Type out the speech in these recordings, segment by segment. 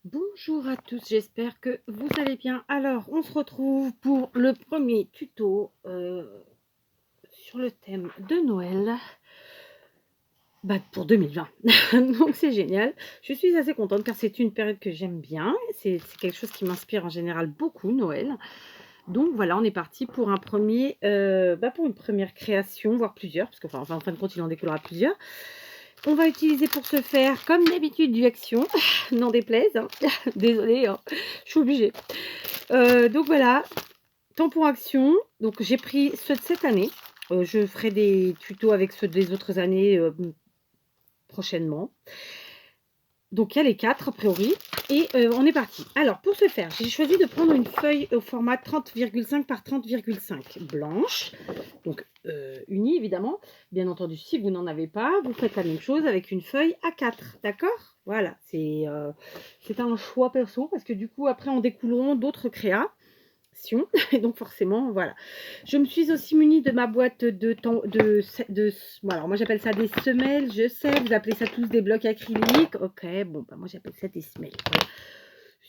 Bonjour à tous, j'espère que vous allez bien. Alors, on se retrouve pour le premier tuto sur le thème de Noël pour 2020. Donc, c'est génial. Je suis assez contente car c'est une période que j'aime bien. C'est quelque chose qui m'inspire en général beaucoup, Noël. Donc, voilà, on est parti pour pour une première création, voire plusieurs, parce qu'en en fin de compte, il en découlera plusieurs. On va utiliser pour ce faire, comme d'habitude, du Action, n'en déplaise, hein. Désolée, hein, je suis obligée. Donc voilà, tampon Action. Donc j'ai pris ceux de cette année. Je ferai des tutos avec ceux des autres années prochainement. Donc il y a les 4 a priori. Et on est parti. Alors pour ce faire, j'ai choisi de prendre une feuille au format 30,5 par 30,5 blanche. Donc unie évidemment. Bien entendu, si vous n'en avez pas, vous faites la même chose avec une feuille A4. D'accord? Voilà, c'est un choix perso parce que du coup après en découleront d'autres créas. Et donc forcément, voilà. Je me suis aussi munie de ma boîte voilà, alors moi j'appelle ça des semelles, je sais, vous appelez ça tous des blocs acryliques. Ok, bon, bah moi j'appelle ça des semelles. Voilà.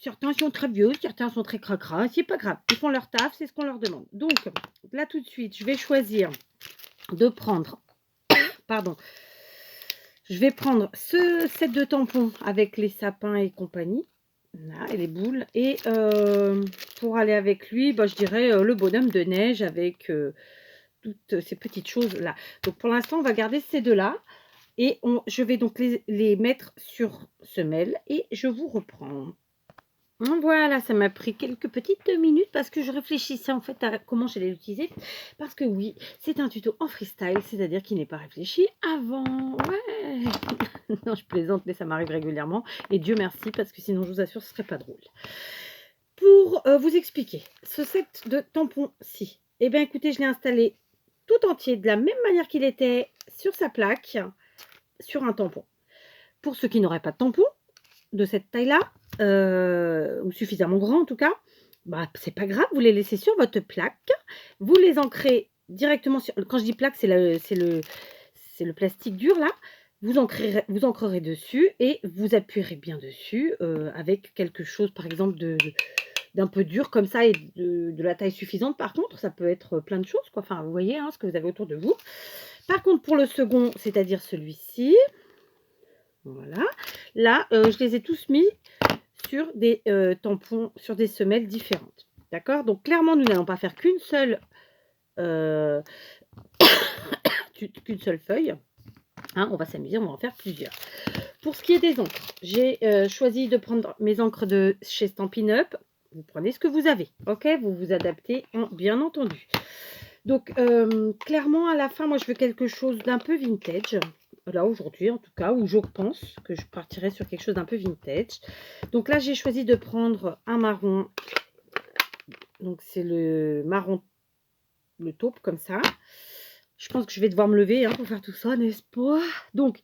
Certains sont très vieux, certains sont très cracra, c'est pas grave, ils font leur taf, c'est ce qu'on leur demande. Donc là tout de suite, je vais choisir de prendre, pardon, je vais prendre ce set de tampons avec les sapins et compagnie. Là, et les boules. Et pour aller avec lui, bah, je dirais le bonhomme de neige avec toutes ces petites choses-là. Donc pour l'instant, on va garder ces deux-là. Et je vais donc les mettre sur semelle. Et je vous reprends. Voilà, ça m'a pris quelques petites minutes parce que je réfléchissais en fait à comment j'allais l'utiliser. Parce que oui, c'est un tuto en freestyle, c'est-à-dire qu'il n'est pas réfléchi avant. Ouais. Non, je plaisante, mais ça m'arrive régulièrement. Et Dieu merci, parce que sinon, je vous assure, ce serait pas drôle. Pour vous expliquer, ce set de tampons-ci, eh bien écoutez, je l'ai installé tout entier de la même manière qu'il était sur sa plaque, sur un tampon. Pour ceux qui n'auraient pas de tampon de cette taille-là, ou suffisamment grand en tout cas, bah c'est pas grave, vous les laissez sur votre plaque, vous les ancrez directement sur. Quand je dis plaque, c'est le plastique dur là. Vous ancrerez dessus et vous appuierez bien dessus avec quelque chose, par exemple, d'un peu dur comme ça et de la taille suffisante. Par contre, ça peut être plein de choses, quoi. Enfin, vous voyez hein, ce que vous avez autour de vous. Par contre, pour le second, c'est-à-dire celui-ci, voilà. Là, je les ai tous mis sur des tampons, sur des semelles différentes. D'accord? Donc, clairement, nous n'allons pas faire qu'une seule feuille. Hein, on va s'amuser, on va en faire plusieurs. Pour ce qui est des encres, j'ai choisi de prendre mes encres de chez Stampin' Up. Vous prenez ce que vous avez, ok? Vous vous adaptez, bien entendu. Donc, clairement, à la fin, moi, je veux quelque chose d'un peu vintage. Là, aujourd'hui, en tout cas, où je pense que je partirai sur quelque chose d'un peu vintage. Donc là, j'ai choisi de prendre un marron. Donc, c'est le marron, le taupe, comme ça. Je pense que je vais devoir me lever hein, pour faire tout ça, n'est-ce pas? Donc,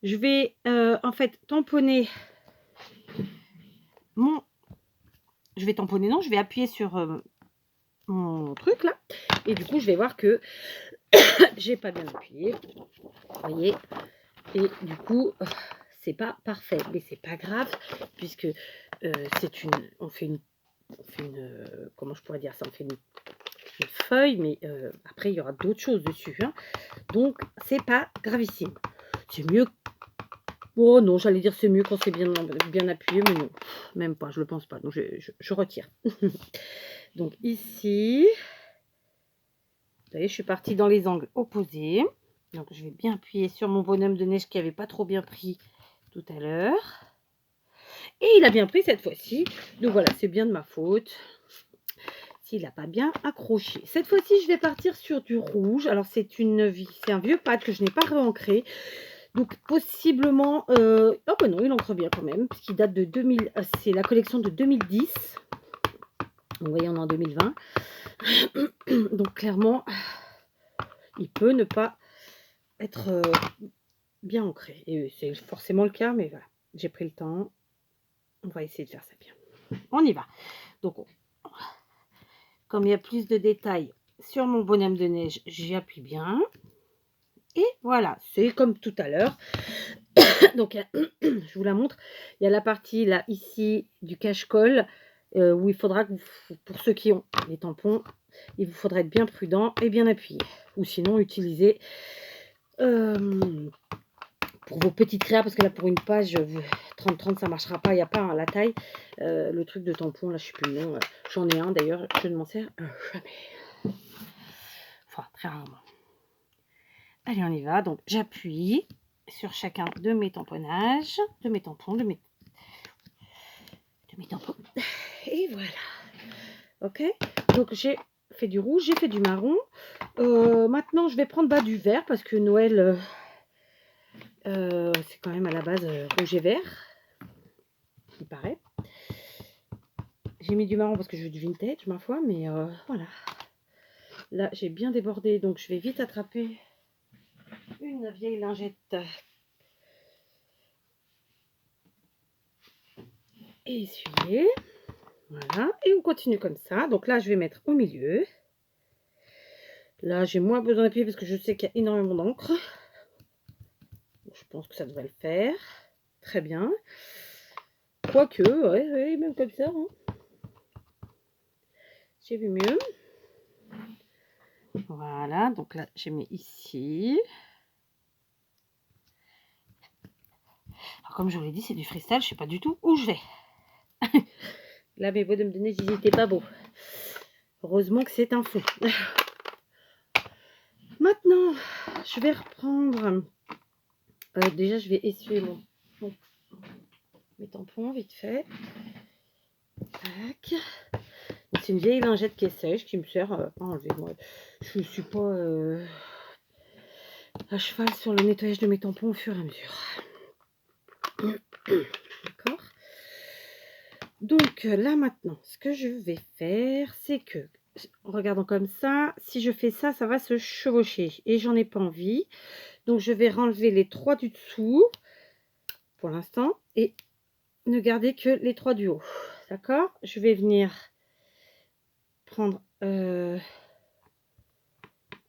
je vais en fait tamponner mon... Je vais tamponner, non, je vais appuyer sur mon truc là. Et du coup, je vais voir que j'ai pas bien appuyé. Vous voyez? Et du coup, c'est pas parfait. Mais c'est pas grave, puisque c'est une... On fait une... comment je pourrais dire ça? On fait une feuille, mais après, il y aura d'autres choses dessus. Hein. Donc, c'est pas gravissime. C'est mieux. Oh non, j'allais dire c'est mieux quand c'est bien appuyé, mais non, même pas, je le pense pas. Donc je retire. Donc ici, vous voyez, je suis partie dans les angles opposés. Donc je vais bien appuyer sur mon bonhomme de neige qui n'avait pas trop bien pris tout à l'heure. Et il a bien pris cette fois-ci. Donc voilà, c'est bien de ma faute s'il n'a pas bien accroché. Cette fois-ci, je vais partir sur du rouge. Alors c'est un vieux pad que je n'ai pas réancré. Donc possiblement, oh ben non, il ancre bien quand même, puisqu'il date de 2000, c'est la collection de 2010. Vous voyez, on est en 2020. Donc clairement, il peut ne pas être bien ancré. Et c'est forcément le cas, mais voilà, j'ai pris le temps. On va essayer de faire ça bien. On y va. Donc, comme il y a plus de détails sur mon bonhomme de neige, j'y appuie bien. Et voilà, c'est comme tout à l'heure. Donc, je vous la montre. Il y a la partie là, ici, du cache-colle, où il faudra que pour ceux qui ont les tampons, il vous faudra être bien prudent et bien appuyé. Ou sinon, utiliser pour vos petites créas, parce que là, pour une page 30-30, ça ne marchera pas. Il n'y a pas la taille. Le truc de tampon, là, je ne sais plus le nom. J'en ai un d'ailleurs, je ne m'en sers jamais. Enfin, très rarement. Allez, on y va. Donc, j'appuie sur chacun de mes tamponnages, de mes tampons, de mes tampons. Et voilà. Ok. Donc, j'ai fait du rouge, j'ai fait du marron. Maintenant, je vais prendre du vert parce que Noël, c'est quand même à la base rouge et vert, il paraît. J'ai mis du marron parce que je veux du vintage, ma foi, mais voilà. Là, j'ai bien débordé, donc je vais vite attraper une vieille lingette et essuyer. Voilà, et on continue comme ça. Donc là, je vais mettre au milieu. Là, j'ai moins besoin d'appuyer parce que je sais qu'il y a énormément d'encre. Je pense que ça devrait le faire. Très bien. Quoique, ouais, même comme ça. Hein. J'ai vu mieux. Voilà, donc là, j'ai mis ici. Alors, comme je vous l'ai dit, c'est du freestyle. Je ne sais pas du tout où je vais. Là, mes bonhommes de neige, ils n'étaient pas beaux. Heureusement que c'est un faux. Maintenant, je vais reprendre. Déjà, je vais essuyer mes tampons vite fait. Tac. C'est une vieille lingette qui est sèche, qui me sert à enlever. Moi, je ne suis pas à cheval sur le nettoyage de mes tampons au fur et à mesure. D'accord. Donc là maintenant, ce que je vais faire, c'est que, en regardant comme ça, si je fais ça, ça va se chevaucher. Et j'en ai pas envie. Donc je vais renlever les 3 du dessous, pour l'instant, et ne garder que les 3 du haut. D'accord. Je vais venir prendre un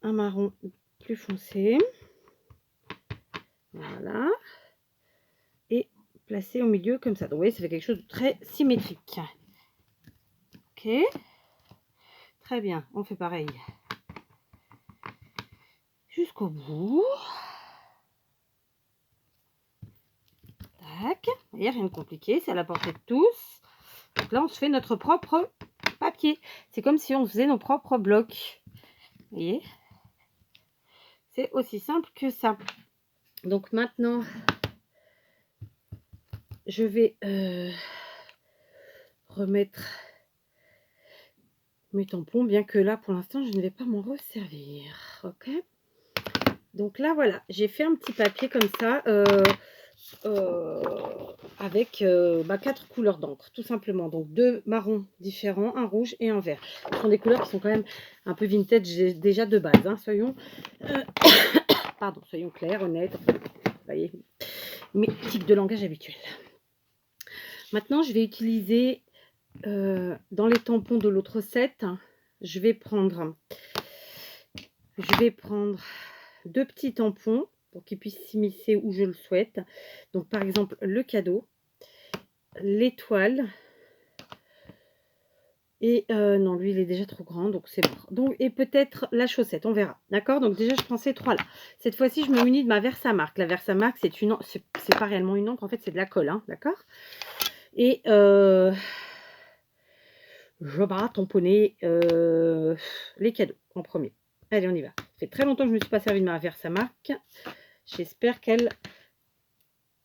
marron plus foncé. Voilà. Et placer au milieu comme ça. Donc vous voyez, ça fait quelque chose de très symétrique. Ok. Très bien, on fait pareil. Jusqu'au bout. Tac. Vous voyez, rien de compliqué, c'est à la portée de tous. Donc là, on se fait notre propre papier. C'est comme si on faisait nos propres blocs. Vous voyez, c'est aussi simple que ça. Donc maintenant, je vais remettre mes tampons, bien que là, pour l'instant, je ne vais pas m'en resservir. Ok. Donc là, voilà, j'ai fait un petit papier comme ça, avec 4 couleurs d'encre, tout simplement. Donc 2 marrons différents, un rouge et un vert. Ce sont des couleurs qui sont quand même un peu vintage déjà de base. Hein. Soyons, pardon, soyons clairs, honnêtes. Vous voyez, mes tics de langage habituels. Maintenant, je vais utiliser dans les tampons de l'autre set, je vais prendre 2 petits tampons pour qu'ils puissent s'immiscer où je le souhaite. Donc par exemple le cadeau, l'étoile, et non, lui il est déjà trop grand, donc c'est bon. Donc, et peut-être la chaussette, on verra. D'accord. Donc déjà je prends ces 3 là. Cette fois-ci je me munis de ma Versamark. La Versamark, c'est une, c'est pas réellement une encre, en fait c'est de la colle, hein, d'accord. Et je vais tamponner les cadeaux en premier. Allez, on y va. Ça fait très longtemps que je ne me suis pas servi de ma Versamark. J'espère qu'elle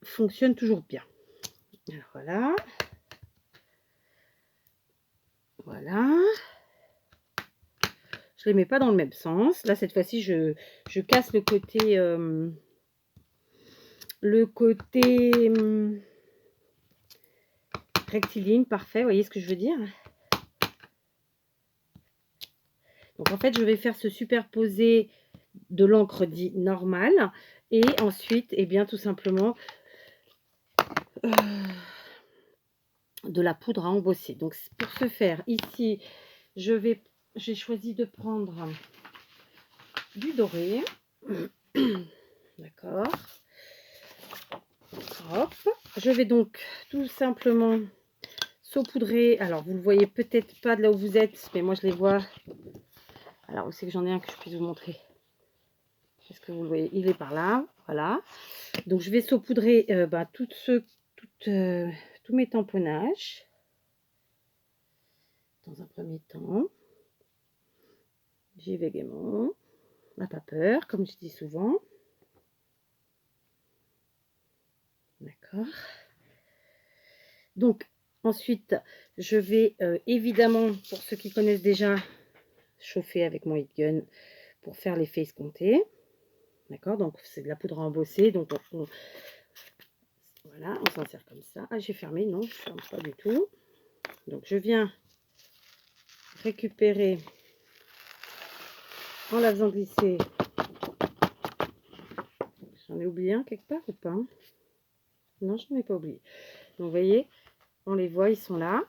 fonctionne toujours bien. Alors voilà. Voilà. Je les mets pas dans le même sens. Là, cette fois-ci, je casse le côté rectiligne, parfait. Vous voyez ce que je veux dire? Donc, en fait, je vais faire se superposer de l'encre dit normale. Et ensuite, eh bien, tout simplement, de la poudre à embosser. Donc, pour ce faire, ici, j'ai choisi de prendre du doré. D'accord. Hop, je vais donc tout simplement saupoudrer. Alors, vous ne le voyez peut-être pas de là où vous êtes, mais moi je les vois. Alors, où c'est que j'en ai un que je puisse vous montrer? Est-ce que vous le voyez? Il est par là, voilà. Donc, je vais saupoudrer tous mes tamponnages dans un premier temps. J'y vais gaiement, n'a pas peur, comme je dis souvent. D'accord. Donc, ensuite, je vais évidemment, pour ceux qui connaissent déjà, chauffer avec mon heat gun pour faire l'effet escompté. D'accord, donc c'est de la poudre à embosser. Donc, voilà, on s'en sert comme ça. Ah, j'ai fermé, non, je ne ferme pas du tout. Donc, je viens récupérer en la faisant glisser. J'en ai oublié un quelque part ou pas? Non, je n'en ai pas oublié. Donc, vous voyez, on les voit, ils sont là.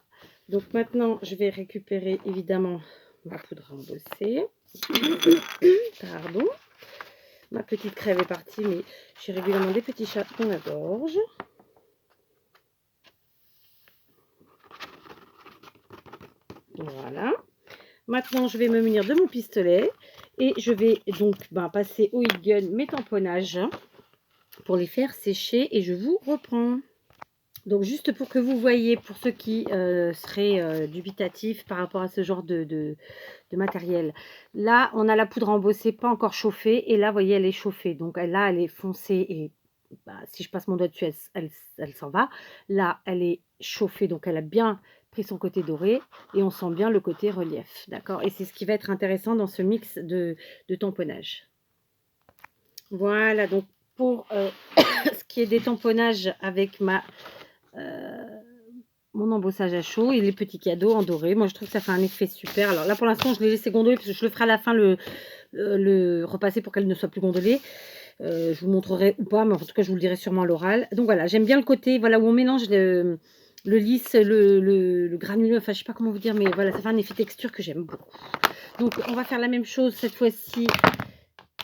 Donc, maintenant, je vais récupérer évidemment ma poudre à embosser. Pardon. Ma petite crève est partie, mais j'ai régulièrement des petits chats dans la gorge. Voilà. Maintenant, je vais me munir de mon pistolet et je vais donc passer au heat gun mes tamponnages pour les faire sécher et je vous reprends. Donc, juste pour que vous voyez, pour ceux qui seraient dubitatifs par rapport à ce genre de matériel. Là, on a la poudre embossée, pas encore chauffée. Et là, vous voyez, elle est chauffée. Donc là, elle est foncée. Et si je passe mon doigt dessus, elle s'en va. Là, elle est chauffée. Donc, elle a bien pris son côté doré. Et on sent bien le côté relief. D'accord. Et c'est ce qui va être intéressant dans ce mix de tamponnage. Voilà. Donc, pour ce qui est des tamponnages avec mon embossage à chaud et les petits cadeaux en doré. Moi, je trouve que ça fait un effet super. Alors là, pour l'instant, je l'ai laissé gondoler parce que je le ferai à la fin le repasser pour qu'elle ne soit plus gondolée. Je vous montrerai ou pas, mais en tout cas, je vous le dirai sûrement à l'oral. Donc voilà, j'aime bien le côté voilà, où on mélange le lisse, le granuleux, enfin, je sais pas comment vous dire, mais voilà, ça fait un effet texture que j'aime beaucoup. Donc, on va faire la même chose cette fois-ci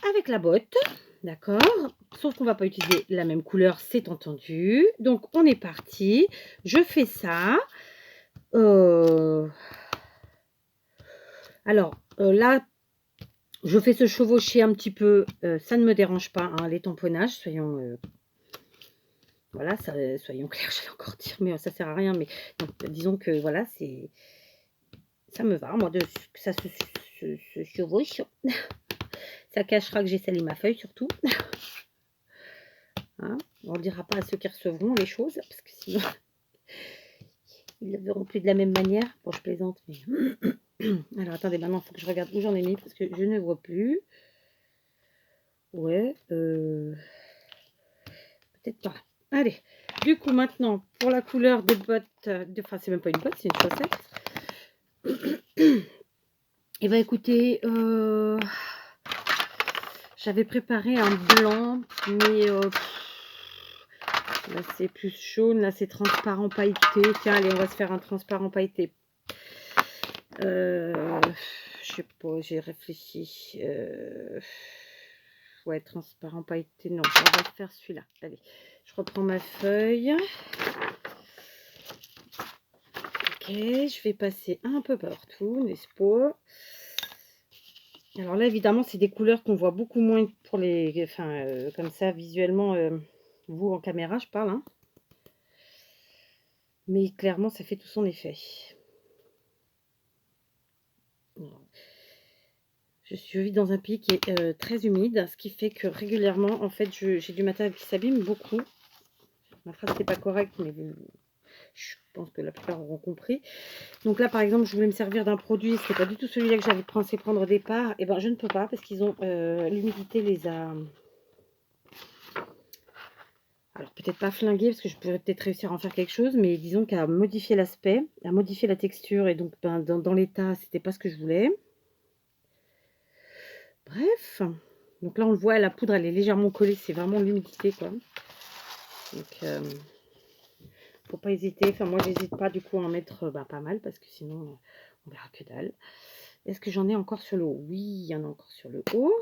avec la botte. D'accord, sauf qu'on va pas utiliser la même couleur, c'est entendu. Donc, on est parti. Je fais ça. Alors, là, je fais se chevaucher un petit peu. Ça ne me dérange pas, hein, les tamponnages. Soyons, voilà, soyons clairs, j'allais encore dire, mais ça sert à rien. Mais donc, disons que voilà, ça me va, moi, que ça se chevauche. Ça cachera que j'ai sali ma feuille, surtout. Hein, on ne dira pas à ceux qui recevront les choses, parce que sinon, ils ne le verront plus de la même manière. Bon, je plaisante, mais... Alors, attendez, maintenant, il faut que je regarde où j'en ai mis, parce que je ne vois plus. Ouais, peut-être pas. Allez, du coup, maintenant, pour la couleur des bottes, enfin, c'est même pas une botte, c'est une chaussette. Et bah, écoutez, j'avais préparé un blanc, mais là, c'est plus jaune, là, c'est transparent pailleté. Tiens, allez, on va se faire un transparent pailleté. Je sais pas, j'ai réfléchi. Ouais, transparent pailleté, non, on va faire celui-là. Allez, je reprends ma feuille. Ok, je vais passer un peu partout, n'est-ce pas? Alors là, évidemment, c'est des couleurs qu'on voit beaucoup moins pour les... Enfin, comme ça, visuellement, vous en caméra, je parle. Hein. Mais clairement, ça fait tout son effet. Je vis dans un pays qui est très humide, ce qui fait que régulièrement, en fait, j'ai du matériel qui s'abîme beaucoup. Ma phrase n'est pas correcte, mais je pense que la plupart auront compris. Donc là, par exemple, je voulais me servir d'un produit, ce n'est pas du tout celui-là que j'avais pensé prendre au départ. Et ben, je ne peux pas parce qu'ils ont l'humidité les a... Alors, peut-être pas flingué parce que je pourrais peut-être réussir à en faire quelque chose, mais disons qu'à modifier l'aspect, à modifier la texture, et donc dans l'état, c'était pas ce que je voulais. Bref, donc là on le voit, la poudre elle est légèrement collée, c'est vraiment l'humidité quoi. Donc faut pas hésiter, enfin moi j'hésite pas du coup à en mettre pas mal parce que sinon on verra que dalle. Est-ce que j'en ai encore sur le haut? Oui, il y en a encore sur le haut.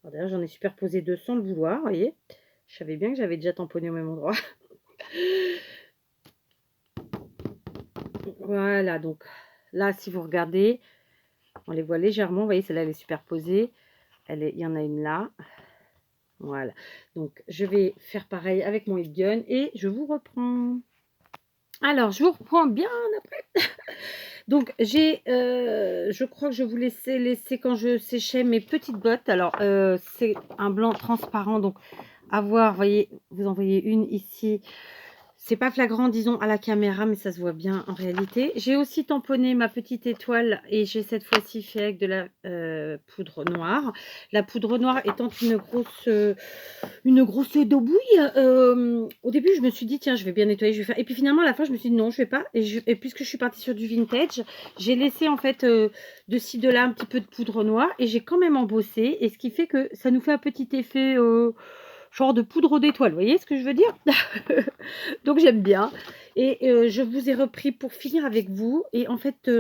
D'ailleurs j'en ai superposé deux sans le vouloir, vous voyez. Je savais bien que j'avais déjà tamponné au même endroit. Voilà, donc là, si vous regardez, on les voit légèrement. Vous voyez, celle-là, elle est superposée. Il y en a une là. Voilà. Donc, je vais faire pareil avec mon heat gun et je vous reprends. Alors, je vous reprends bien après. Donc, je crois que je vous laisser quand je séchais mes petites bottes. Alors, c'est un blanc transparent. Donc, à voir, vous voyez, vous en voyez une ici. C'est pas flagrant, disons, à la caméra, mais ça se voit bien en réalité. J'ai aussi tamponné ma petite étoile et j'ai cette fois-ci fait avec de la poudre noire. La poudre noire étant une grosse daubouille. Au début, je me suis dit, tiens, je vais bien nettoyer, je vais faire. Et puis finalement, à la fin, je me suis dit, non, je vais pas. Et puisque je suis partie sur du vintage, j'ai laissé en fait de ci, de là un petit peu de poudre noire et j'ai quand même embossé. Et ce qui fait que ça nous fait un petit effet genre de poudre d'étoile. Vous voyez ce que je veux dire? Donc j'aime bien. Et je vous ai repris pour finir avec vous. Et en fait,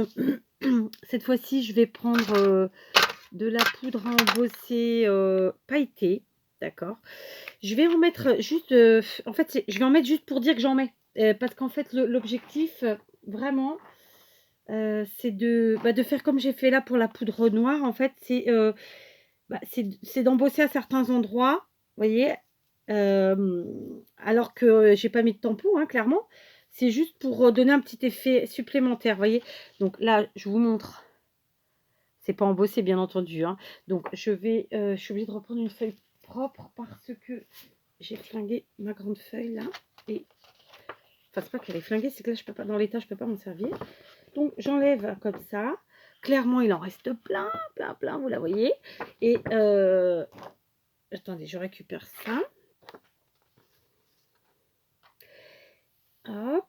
cette fois-ci, je vais prendre de la poudre à embosser pailletée. D'accord. Je vais en mettre juste... en fait, je vais en mettre juste pour dire que j'en mets. Parce qu'en fait, l'objectif, vraiment, c'est de faire comme j'ai fait là pour la poudre noire. En fait, c'est d'embosser à certains endroits. Vous voyez, alors que j'ai pas mis de tampon, hein, clairement. C'est juste pour donner un petit effet supplémentaire, vous voyez. Donc là, je vous montre. C'est pas embossé, bien entendu. Hein. Donc je suis obligée de reprendre une feuille propre parce que j'ai flingué ma grande feuille là. Et enfin, c'est pas qu'elle est flinguée, c'est que là, je peux pas, dans l'état, je peux pas m'en servir. Donc j'enlève comme ça. Clairement, il en reste plein, plein, plein, vous la voyez. Et attendez, je récupère ça. Hop.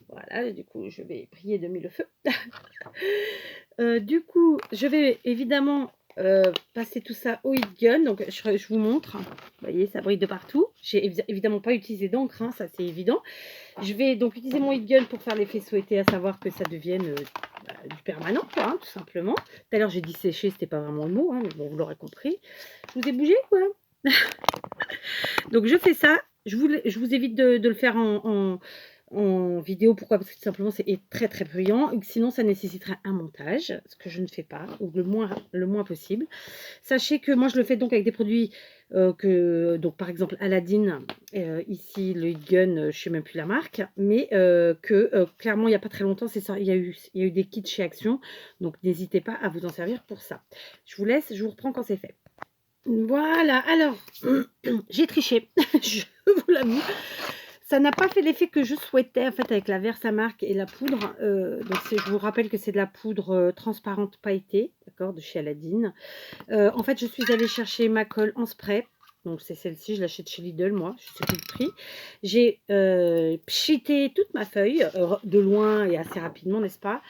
Voilà, et du coup, je vais prier de mille feux. Du coup, je vais évidemment passer tout ça au heat gun. Donc, je vous montre. Vous voyez, ça brille de partout. J'ai évidemment pas utilisé d'encre, hein, ça c'est évident. Je vais donc utiliser mon heat gun pour faire l'effet souhaité, à savoir que ça devienne du permanent, quoi, hein, tout simplement. Tout à l'heure, j'ai dit sécher, c'était pas vraiment le mot, hein, mais bon, vous l'aurez compris. Je vous ai bougé, quoi. Donc, je fais ça. Je vous évite de le faire en vidéo. Pourquoi? Parce que tout simplement, c'est très, très bruyant. Sinon, ça nécessiterait un montage, ce que je ne fais pas, ou le moins possible. Sachez que moi, je le fais donc avec des produits donc par exemple, Aladdin, ici, le heat gun, je ne sais même plus la marque, mais clairement, il n'y a pas très longtemps, c'est ça, il y a eu des kits chez Action, donc n'hésitez pas à vous en servir pour ça. Je vous laisse, je vous reprends quand c'est fait. Voilà, alors, j'ai triché, je vous l'avoue. Ça n'a pas fait l'effet que je souhaitais en fait avec la Versamark et la poudre. Donc je vous rappelle que c'est de la poudre transparente pailletée, d'accord, de chez Aladdin. En fait, je suis allée chercher ma colle en spray. Donc c'est celle-ci, je l'achète chez Lidl, moi, je sais plus le prix. J'ai pchité toute ma feuille, de loin et assez rapidement, n'est-ce pas?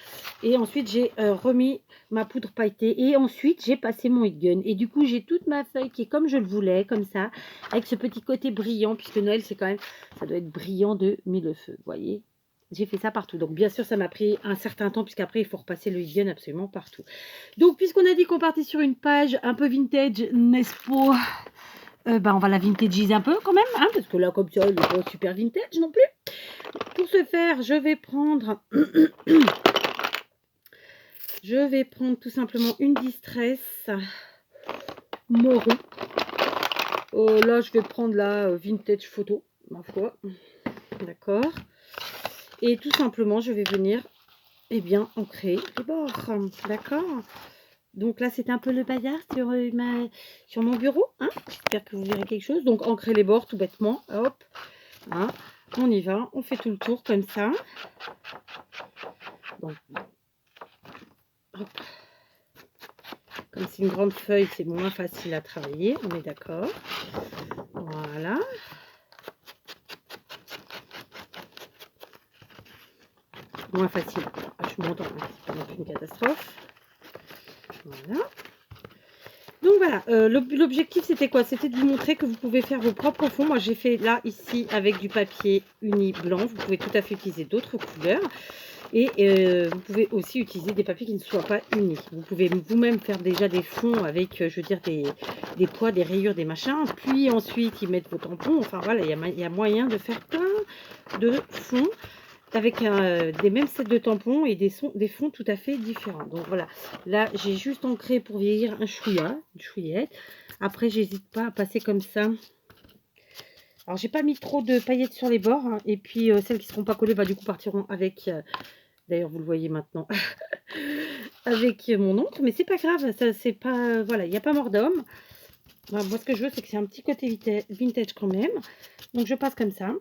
Et ensuite, j'ai remis ma poudre pailletée. Et ensuite, j'ai passé mon heat gun. Et du coup, j'ai toute ma feuille qui est comme je le voulais, comme ça, avec ce petit côté brillant, puisque Noël, c'est quand même, ça doit être brillant de mille feux, vous voyez? J'ai fait ça partout. Donc, bien sûr, ça m'a pris un certain temps, puisqu'après, il faut repasser le heat gun absolument partout. Donc, puisqu'on a dit qu'on partait sur une page un peu vintage, n'est-ce pas? On va la vintagiser un peu quand même, hein, parce que là, comme ça, elle n'est pas super vintage non plus. Pour ce faire, je vais prendre tout simplement une Distress marron. Là, je vais prendre la vintage photo, ma foi. D'accord. Et tout simplement, je vais venir, eh bien, ancrer les bords. D'accord. Donc là, c'est un peu le bazar sur mon bureau. Hein. J'espère que vous verrez quelque chose. Donc, ancrer les bords tout bêtement. Hop. Hein. On y va. On fait tout le tour comme ça. Donc, hop. Comme c'est une grande feuille, c'est moins facile à travailler. On est d'accord. Voilà. Moins facile. Je m'entends. C'est pas non plus une catastrophe. Voilà. Donc voilà, l'objectif c'était quoi? C'était de vous montrer que vous pouvez faire vos propres fonds. Moi j'ai fait là, ici, avec du papier uni blanc. Vous pouvez tout à fait utiliser d'autres couleurs. Et vous pouvez aussi utiliser des papiers qui ne soient pas unis. Vous pouvez vous-même faire déjà des fonds avec, je veux dire, des poids, des rayures, des machins. Puis ensuite, y mettre vos tampons. Enfin voilà, il y a moyen de faire plein de fonds avec des mêmes sets de tampons et des fonds tout à fait différents. Donc voilà, là j'ai juste ancré pour vieillir un chouïa, une chouillette. Après, j'hésite pas à passer comme ça. Alors j'ai pas mis trop de paillettes sur les bords, hein, et puis celles qui seront pas collées, bah du coup partiront avec. D'ailleurs, vous le voyez maintenant avec mon oncle, mais c'est pas grave, ça c'est pas. Voilà, il n'y a pas mort d'homme. Moi, ce que je veux, c'est que c'est un petit côté vintage quand même. Donc je passe comme ça.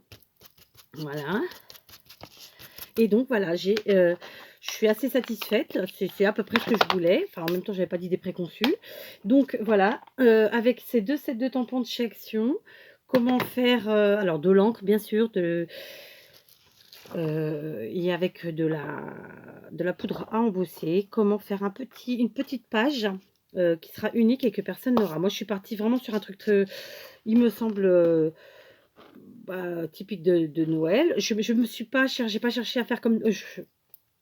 Voilà. Et donc voilà, je suis assez satisfaite. C'est à peu près ce que je voulais. Enfin, en même temps, j'avais pas d'idée préconçue. Donc voilà, avec ces deux sets de tampons de chez Action, comment faire alors de l'encre, bien sûr, et avec de la poudre à embosser. Comment faire une petite page qui sera unique et que personne n'aura. Moi, je suis partie vraiment sur un truc très, il me semble, typique de Noël. Je me suis pas j'ai pas cherché à faire comme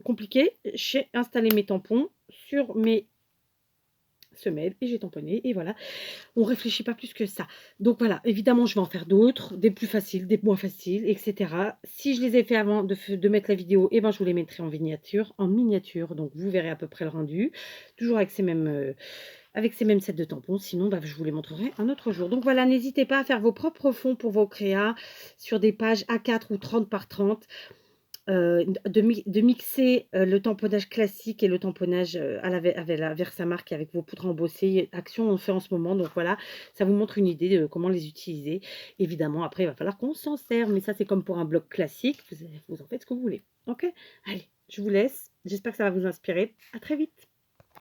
compliqué. J'ai installé mes tampons sur mes semelles et j'ai tamponné et voilà. On réfléchit pas plus que ça. Donc voilà, évidemment, je vais en faire d'autres, des plus faciles, des moins faciles, etc. Si je les ai fait avant de mettre la vidéo, et ben je vous les mettrai en miniature. Donc vous verrez à peu près le rendu, toujours avec ces mêmes sets de tampons. Sinon, bah, je vous les montrerai un autre jour. Donc voilà, n'hésitez pas à faire vos propres fonds pour vos créas sur des pages A4 ou 30 par 30. De mixer le tamponnage classique et le tamponnage avec la Versamark avec vos poudres embossées. Action, on fait en ce moment. Donc voilà, ça vous montre une idée de comment les utiliser. Évidemment, après, il va falloir qu'on s'en serve. Mais ça, c'est comme pour un bloc classique. Vous en faites ce que vous voulez. Ok. Allez, je vous laisse. J'espère que ça va vous inspirer. À très vite.